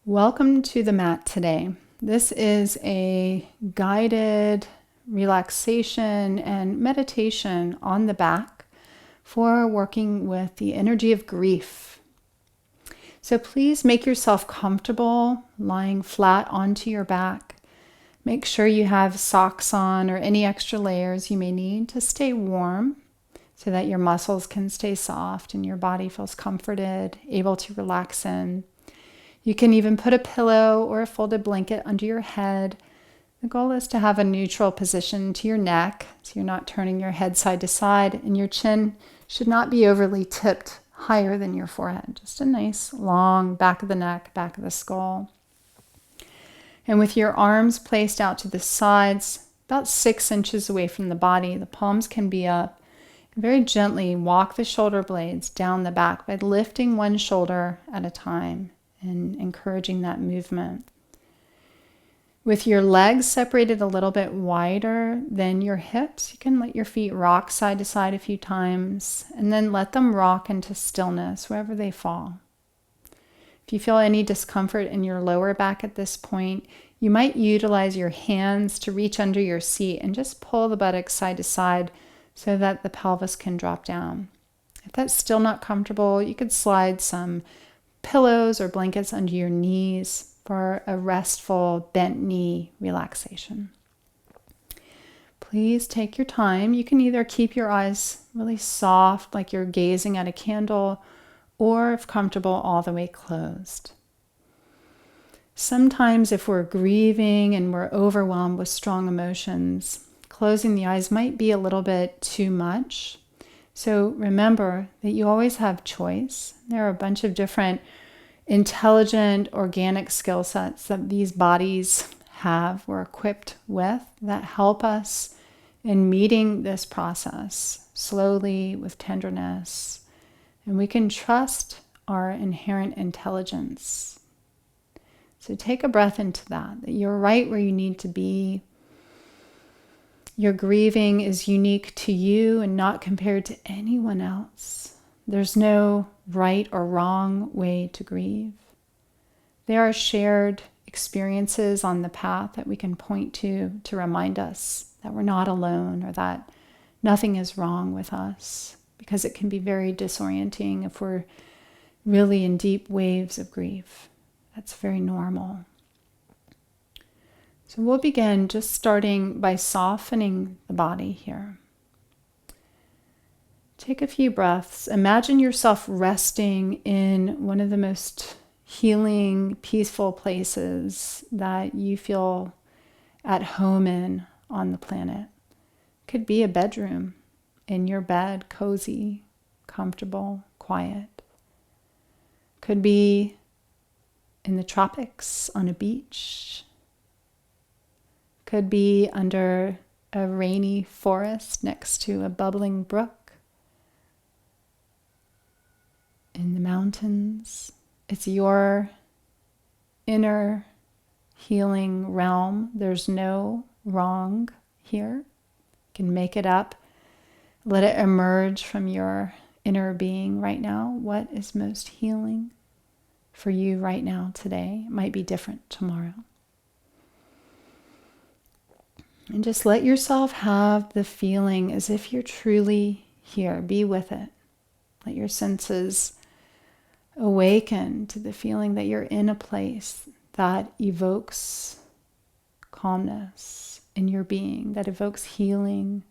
Welcome to the mat today. This is a guided relaxation and meditation on the back for working with the energy of grief. So please make yourself comfortable lying flat onto your back. Make sure you have socks on or any extra layers you may need to stay warm so that your muscles can stay soft and your body feels comforted, able to relax in. You can even put a pillow or a folded blanket under your head. The goal is to have a neutral position to your neck, so you're not turning your head side to side, and your chin should not be overly tipped higher than your forehead. Just a nice long back of the neck, back of the skull. And with your arms placed out to the sides, about 6 inches away from the body, the palms can be up. Very gently walk the shoulder blades down the back by lifting one shoulder at a time and encouraging that movement. With your legs separated a little bit wider than your hips, you can let your feet rock side to side a few times and then let them rock into stillness wherever they fall. If you feel any discomfort in your lower back at this point, you might utilize your hands to reach under your seat and just pull the buttocks side to side so that the pelvis can drop down. If that's still not comfortable, you could slide some pillows or blankets under your knees for a restful bent knee relaxation. Please take your time. You can either keep your eyes really soft like you're gazing at a candle, or if comfortable, all the way closed. Sometimes if we're grieving and we're overwhelmed with strong emotions, closing the eyes might be a little bit too much. So remember that you always have choice. There are a bunch of different intelligent, organic skill sets that these bodies have, we're equipped with, that help us in meeting this process slowly with tenderness. And we can trust our inherent intelligence. So take a breath into that you're right where you need to be. Your grieving is unique to you and not compared to anyone else. There's no right or wrong way to grieve. There are shared experiences on the path that we can point to remind us that we're not alone or that nothing is wrong with us, because it can be very disorienting if we're really in deep waves of grief. That's very normal. So we'll begin just starting by softening the body here. Take a few breaths. Imagine yourself resting in one of the most healing, peaceful places that you feel at home in on the planet. Could be a bedroom, in your bed, cozy, comfortable, quiet. Could be in the tropics on a beach. Could be under a rainy forest next to a bubbling brook. In the mountains. It's your inner healing realm. There's no wrong here. You can make it up. Let it emerge from your inner being right now. What is most healing for you right now today? It might be different tomorrow. And just let yourself have the feeling as if you're truly here. Be with it. Let your senses awaken to the feeling that you're in a place that evokes calmness in your being, that evokes healing,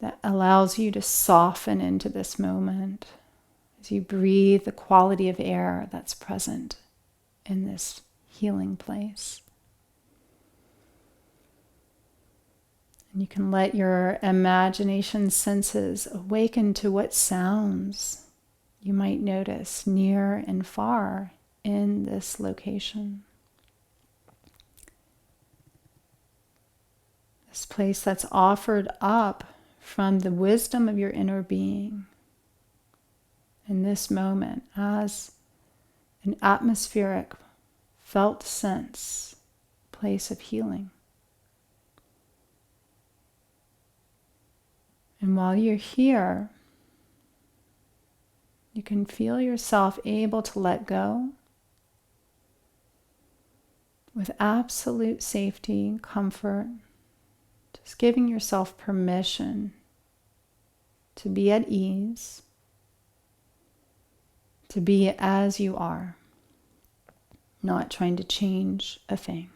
that allows you to soften into this moment as you breathe the quality of air that's present in this healing place. And you can let your imagination senses awaken to what sounds you might notice near and far in this location. This place that's offered up from the wisdom of your inner being in this moment as an atmospheric, felt sense, place of healing. And while you're here, You can feel yourself able to let go with absolute safety and comfort, just giving yourself permission to be at ease, to be as you are, not trying to change a thing.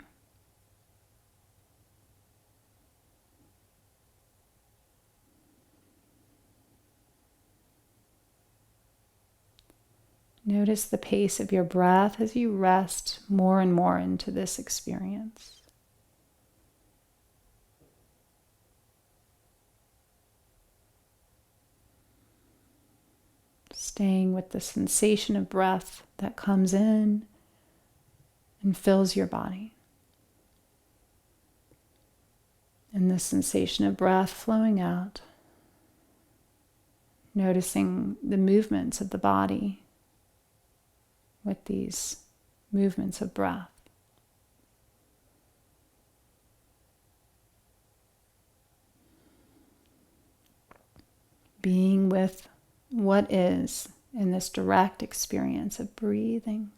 Notice the pace of your breath as you rest more and more into this experience. Staying with the sensation of breath that comes in and fills your body. And the sensation of breath flowing out. Noticing the movements of the body with these movements of breath. Being with what is in this direct experience of breathing.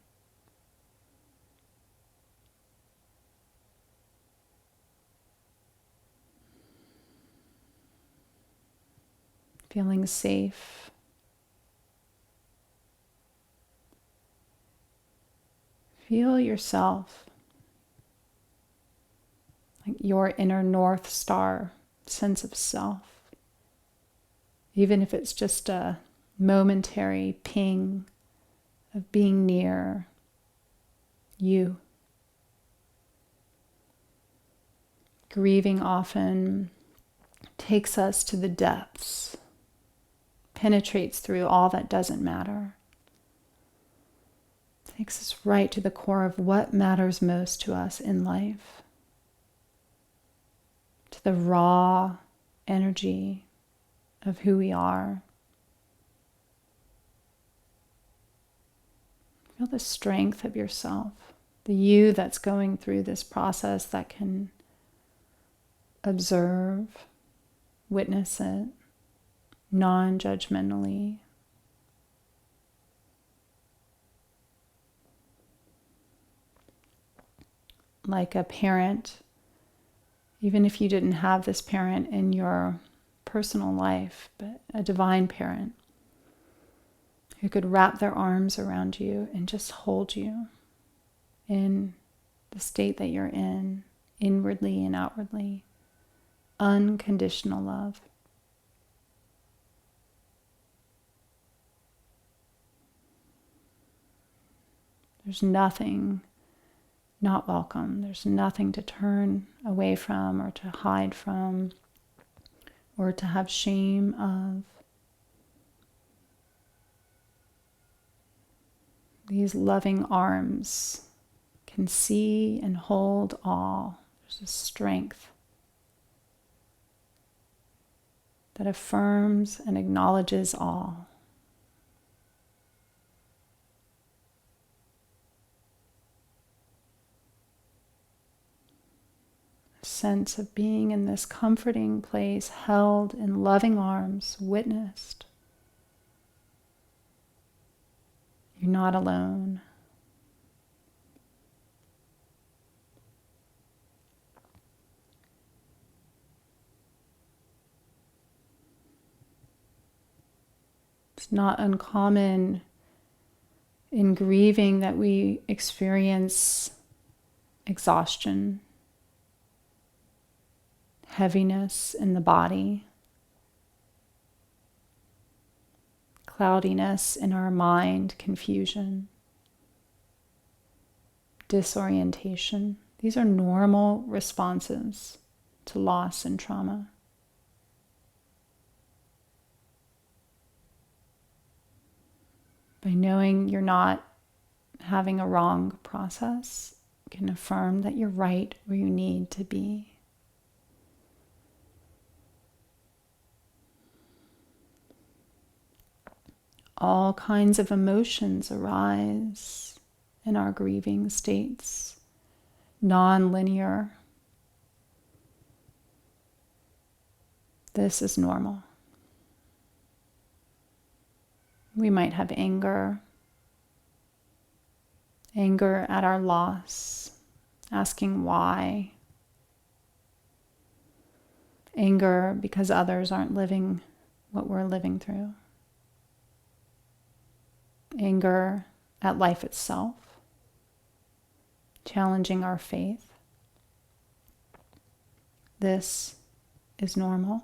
Feeling safe. Feel yourself, like your inner North Star sense of self. Even if it's just a momentary ping of being near you. Grieving often takes us to the depths, penetrates through all that doesn't matter. Takes us right to the core of what matters most to us in life. To the raw energy of who we are. Feel the strength of yourself, the you that's going through this process that can observe, witness it, non-judgmentally. Like a parent, even if you didn't have this parent in your personal life, but a divine parent who could wrap their arms around you and just hold you in the state that you're in, inwardly and outwardly. Unconditional love. There's nothing not welcome. There's nothing to turn away from or to hide from or to have shame of. These loving arms can see and hold all. There's a strength that affirms and acknowledges all. A sense of being in this comforting place, held in loving arms, witnessed. You're not alone. It's not uncommon in grieving that we experience exhaustion, heaviness in the body, cloudiness in our mind, confusion, disorientation. These are normal responses to loss and trauma. By knowing you're not having a wrong process, you can affirm that you're right where you need to be. All kinds of emotions arise in our grieving states, non-linear. This is normal. We might have anger at our loss, asking why. Anger because others aren't living what we're living through. Anger at life itself, challenging our faith. This is normal.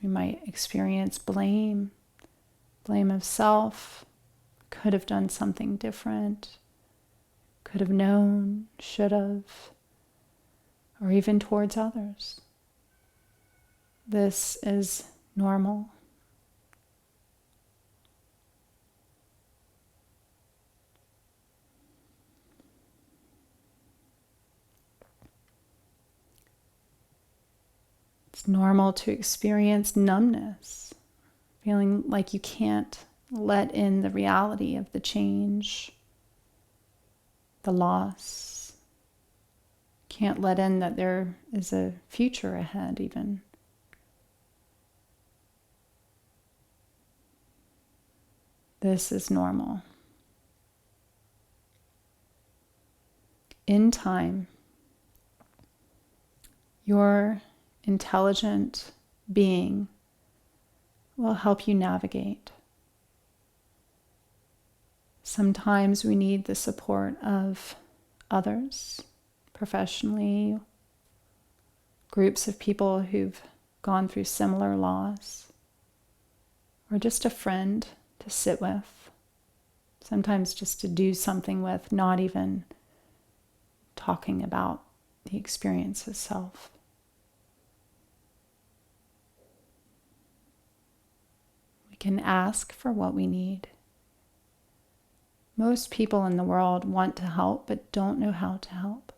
We might experience blame of self, could have done something different, could have known, should have, or even towards others. This is normal. It's normal to experience numbness, feeling like you can't let in the reality of the change, the loss. Can't let in that there is a future ahead even. This is normal. In time, your intelligent being will help you navigate. Sometimes we need the support of others, professionally, groups of people who've gone through similar loss, or just a friend to sit with, sometimes just to do something with, not even talking about the experience itself. We can ask for what we need. Most people in the world want to help but don't know how to help.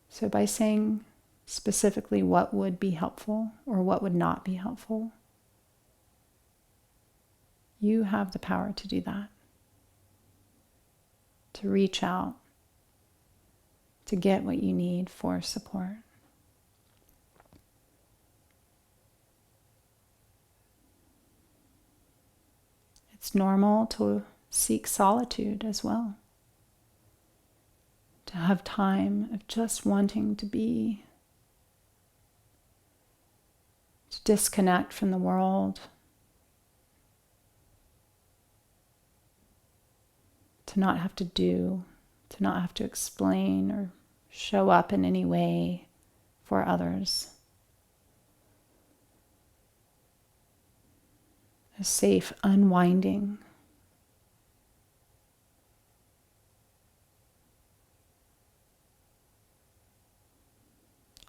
So by saying specifically what would be helpful or what would not be helpful, you have the power to do that. To reach out, to get what you need for support. It's normal to seek solitude as well. To have time of just wanting to be, to disconnect from the world, to not have to do, to not have to explain or show up in any way for others. A safe unwinding.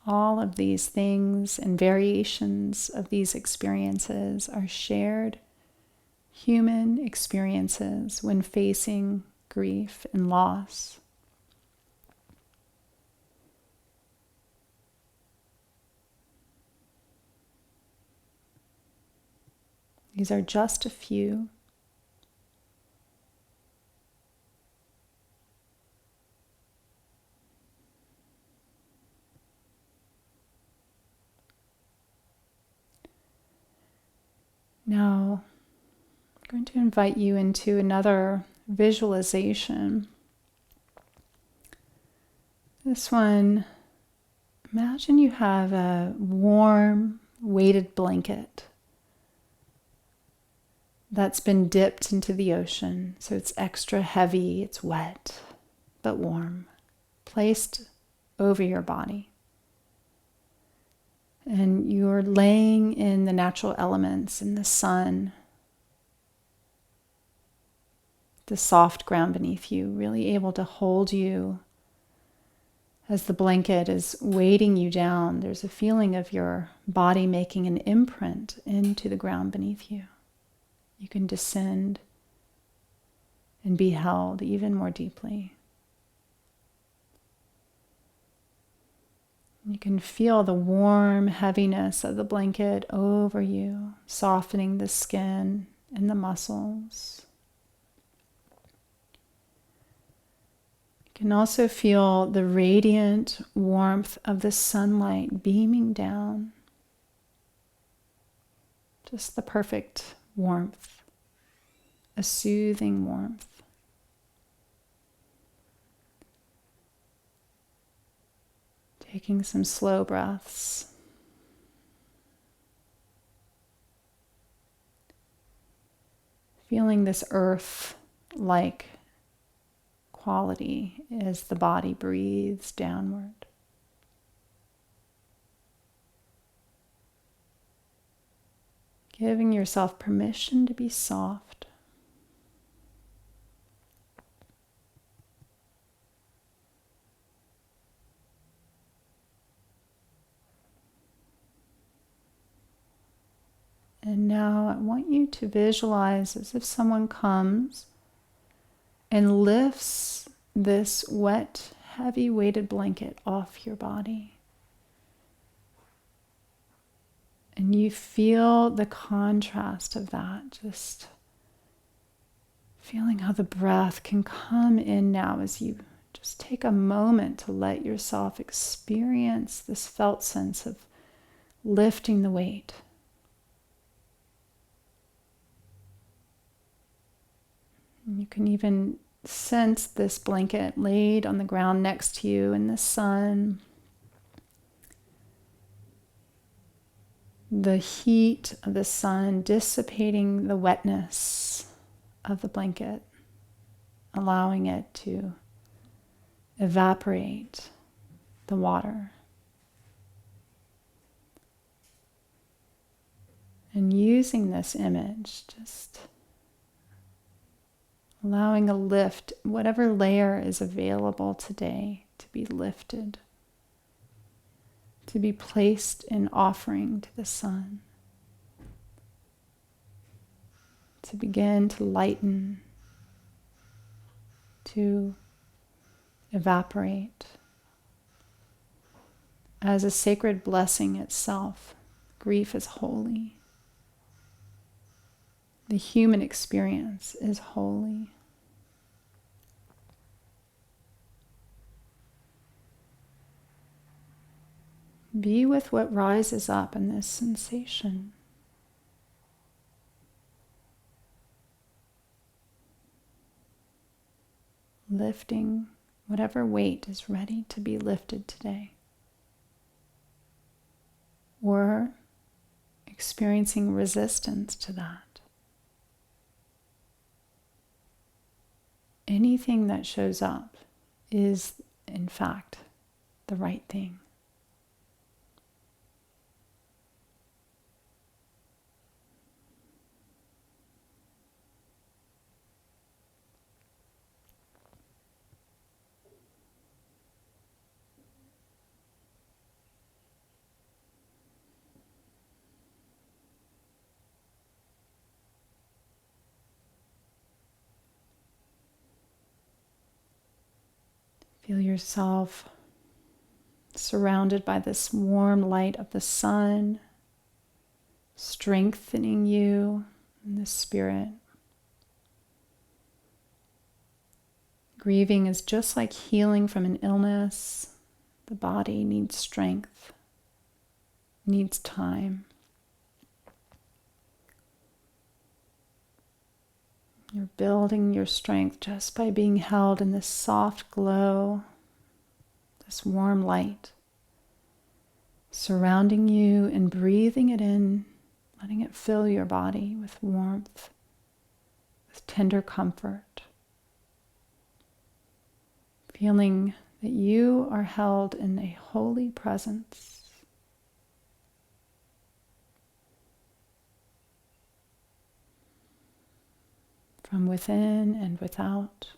All of these things and variations of these experiences are shared human experiences when facing grief and loss. These are just a few. Now, I'm going to invite you into another visualization. This one, imagine you have a warm, weighted blanket that's been dipped into the ocean, so it's extra heavy, it's wet, but warm, placed over your body. And you're laying in the natural elements, in the sun, the soft ground beneath you, really able to hold you as the blanket is weighting you down. There's a feeling of your body making an imprint into the ground beneath you. You can descend and be held even more deeply. You can feel the warm heaviness of the blanket over you, softening the skin and the muscles. You can also feel the radiant warmth of the sunlight beaming down. Just the perfect warmth, a soothing warmth. Taking some slow breaths. Feeling this earth-like quality as the body breathes downward. Giving yourself permission to be soft. And now I want you to visualize as if someone comes and lifts this wet, heavy weighted blanket off your body. And you feel the contrast of that, just feeling how the breath can come in now as you just take a moment to let yourself experience this felt sense of lifting the weight. And you can even sense this blanket laid on the ground next to you in the sun. The heat of the sun dissipating the wetness of the blanket, allowing it to evaporate the water. And using this image, just allowing a lift, whatever layer is available today, to be lifted, to be placed in offering to the sun, to begin to lighten, to evaporate as a sacred blessing itself. Grief is holy. The human experience is holy. Be with what rises up in this sensation. Lifting whatever weight is ready to be lifted today. Or experiencing resistance to that. Anything that shows up is, in fact, the right thing. Feel yourself surrounded by this warm light of the sun, strengthening you in the spirit. Grieving is just like healing from an illness. The body needs strength, needs time. You're building your strength just by being held in this soft glow, this warm light, surrounding you and breathing it in, letting it fill your body with warmth, with tender comfort. Feeling that you are held in a holy presence. From within and without.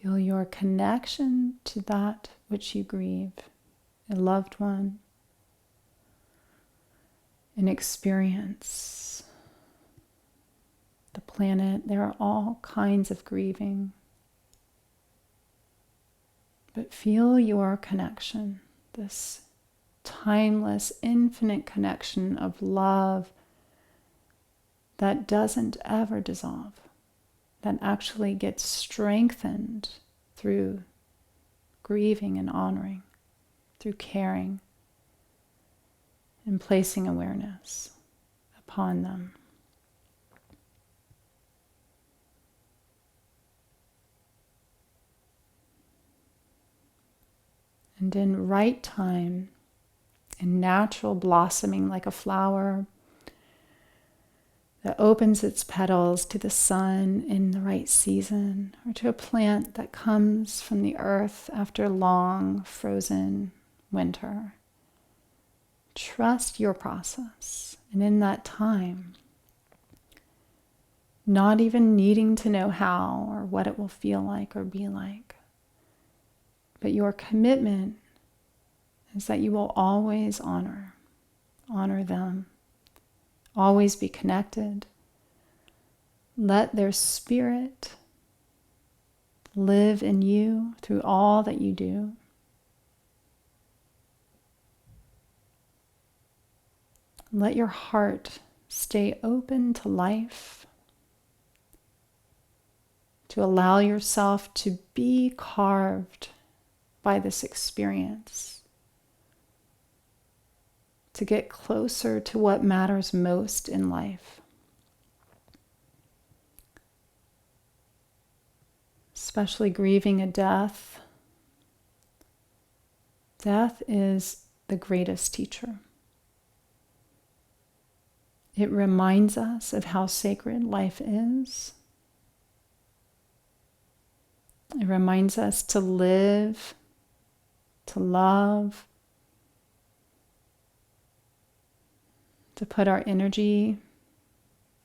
Feel your connection to that which you grieve, a loved one, an experience. The planet, there are all kinds of grieving. but feel your connection, this timeless, infinite connection of love that doesn't ever dissolve, that actually gets strengthened through grieving and honoring, through caring and placing awareness upon them. And in right time, in natural blossoming like a flower that opens its petals to the sun in the right season, or to a plant that comes from the earth after a long frozen winter. Trust your process. And in that time, not even needing to know how or what it will feel like or be like, but your commitment is that you will always honor them, always be connected. Let their spirit live in you through all that you do. Let your heart stay open to life, to allow yourself to be carved by this experience, to get closer to what matters most in life. Especially grieving a death. Death is the greatest teacher. It reminds us of how sacred life is. It reminds us to live, to love, to put our energy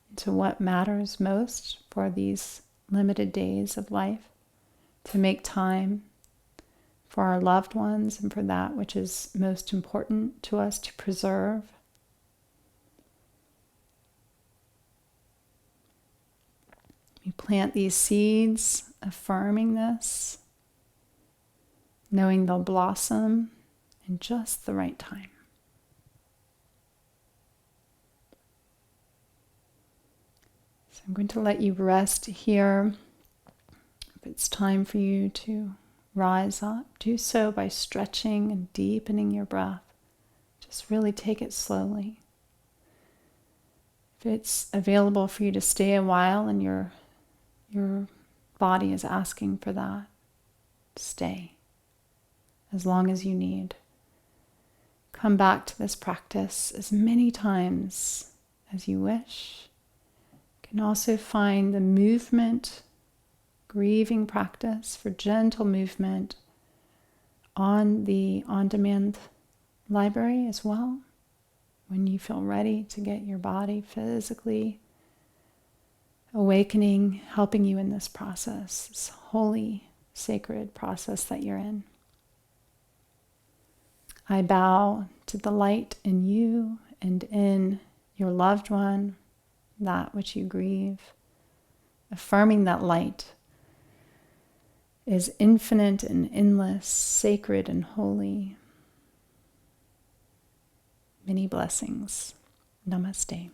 into what matters most for these limited days of life, to make time for our loved ones and for that which is most important to us to preserve. We plant these seeds, affirming this, knowing they'll blossom in just the right time. So I'm going to let you rest here. If it's time for you to rise up, do so by stretching and deepening your breath. Just really take it slowly. If it's available for you to stay a while and your body is asking for that, stay as long as you need. Come back to this practice as many times as you wish. You can also find the movement, grieving practice for gentle movement on the on-demand library as well, when you feel ready to get your body physically awakening, helping you in this process, this holy, sacred process that you're in. I bow to the light in you and in your loved one, that which you grieve, affirming that light is infinite and endless, sacred and holy. Many blessings. Namaste.